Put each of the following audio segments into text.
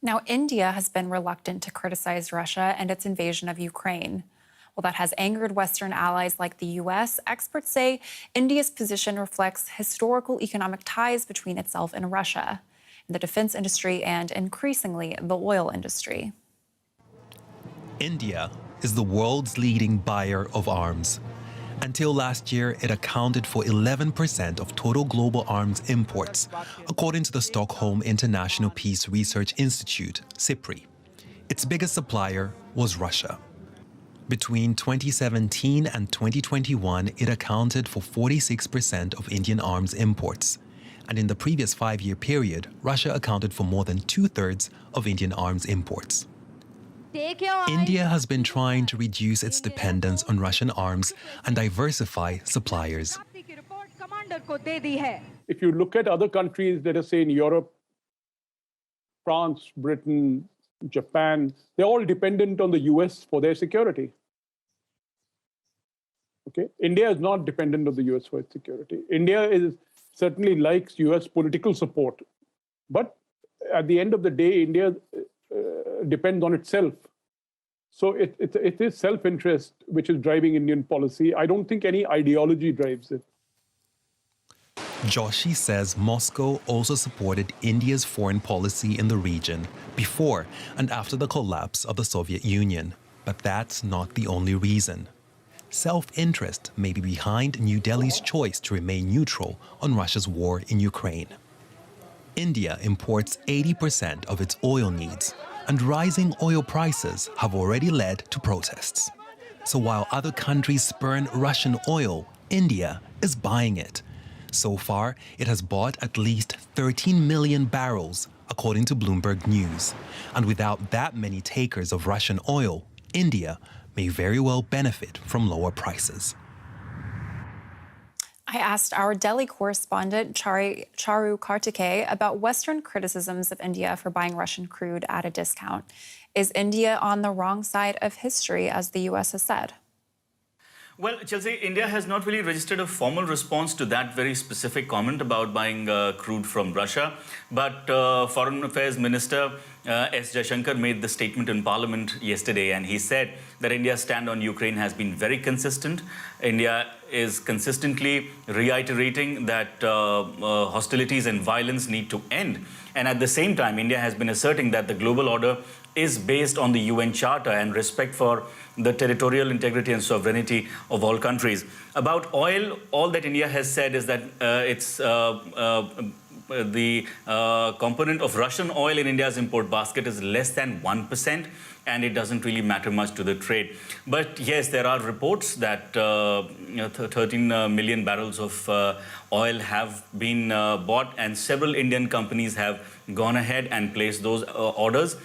Now, India has been reluctant to criticize Russia and its invasion of Ukraine. While that has angered Western allies like the US, experts say India's position reflects historical economic ties between itself and Russia, the defense industry, and increasingly the oil industry. India is the world's leading buyer of arms. Until last year, it accounted for 11% of total global arms imports, according to the Stockholm International Peace Research Institute, SIPRI. Its biggest supplier was Russia. Between 2017 and 2021, it accounted for 46% of Indian arms imports. And in the previous 5-year period, Russia accounted for more than 2/3 of Indian arms imports. India has been trying to reduce its dependence on Russian arms and diversify suppliers. If you look at other countries, let us say in Europe, France, Britain, Japan, they're all dependent on the US for their security. Okay? India is not dependent on the US for its security. India certainly likes US political support. But at the end of the day, India depends on itself. So it is self-interest which is driving Indian policy. I don't think any ideology drives it. Joshi says Moscow also supported India's foreign policy in the region before and after the collapse of the Soviet Union. But that's not the only reason. Self-interest may be behind New Delhi's choice to remain neutral on Russia's war in Ukraine. India imports 80% of its oil needs, and rising oil prices have already led to protests. So while other countries spurn Russian oil, India is buying it. So far, it has bought at least 13 million barrels, according to Bloomberg News. And without that many takers of Russian oil, India may very well benefit from lower prices. I asked our Delhi correspondent, Charu Kartikeya, about Western criticisms of India for buying Russian crude at a discount. Is India on the wrong side of history, as the US has said? Well, Chelsea, India has not really registered a formal response to that very specific comment about buying crude from Russia. But Foreign Affairs Minister S. Jaishankar made the statement in Parliament yesterday, and he said that India's stand on Ukraine has been very consistent. India is consistently reiterating that hostilities and violence need to end. And at the same time, India has been asserting that the global order is based on the UN Charter and respect for the territorial integrity and sovereignty of all countries. About oil, all that India has said is that the component of Russian oil in India's import basket is less than 1%, and it doesn't really matter much to the trade. But yes, there are reports that 13 million barrels of oil have been bought, and several Indian companies have gone ahead and placed those orders.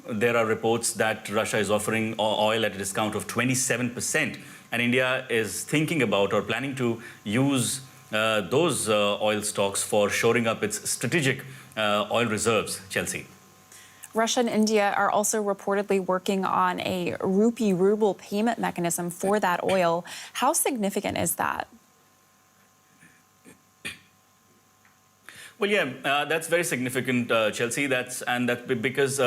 There are reports that Russia is offering oil at a discount of 27%, and India is thinking about or planning to use those oil stocks for shoring up its strategic oil reserves, Chelsea. Russia and India are also reportedly working on a rupee-ruble payment mechanism for that oil. How significant is that? Well, yeah, that's very significant, Chelsea. That's because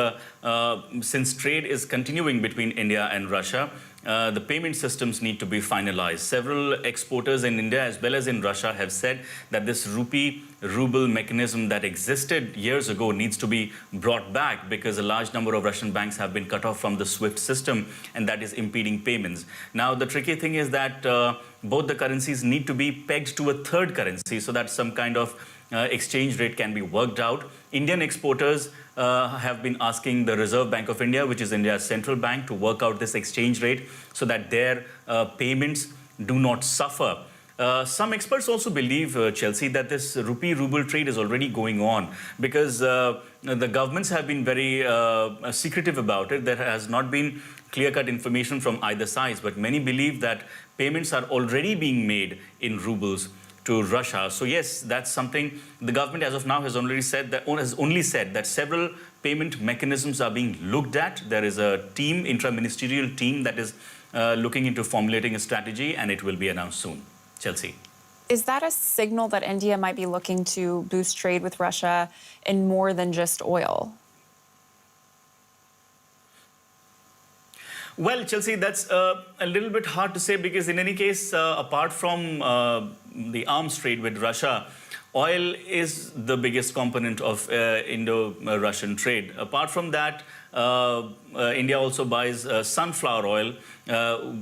since trade is continuing between India and Russia, the payment systems need to be finalized. Several exporters in India as well as in Russia have said that this rupee-ruble mechanism that existed years ago needs to be brought back because a large number of Russian banks have been cut off from the SWIFT system, and that is impeding payments. Now, the tricky thing is that both the currencies need to be pegged to a third currency so that some kind of exchange rate can be worked out. Indian exporters have been asking the Reserve Bank of India, which is India's central bank, to work out this exchange rate so that their payments do not suffer. Some experts also believe, Chelsea, that this rupee-ruble trade is already going on because the governments have been very secretive about it. There has not been clear-cut information from either side, but many believe that payments are already being made in rubles to Russia. So yes, that's something the government as of now has only said that several payment mechanisms are being looked at. There is a team, intra-ministerial team, that is looking into formulating a strategy, and it will be announced soon. Chelsea. Is that a signal that India might be looking to boost trade with Russia in more than just oil? Well, Chelsea, that's a little bit hard to say because in any case, apart from the arms trade with Russia, oil is the biggest component of Indo-Russian trade. Apart from that, India also buys sunflower oil,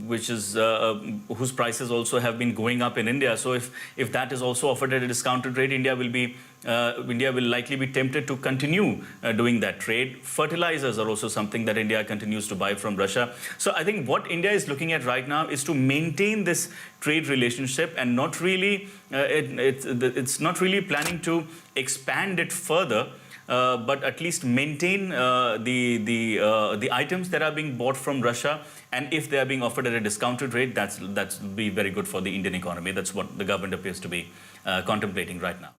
which is whose prices also have been going up in India. So if that is also offered at a discounted rate, India will likely be tempted to continue doing that trade. Fertilizers are also something that India continues to buy from Russia. So I think what India is looking at right now is to maintain this trade relationship and not really it's not really planning to expand it further. But at least maintain the items that are being bought from Russia, and if they are being offered at a discounted rate, that's be very good for the Indian economy. That's what the government appears to be contemplating right now.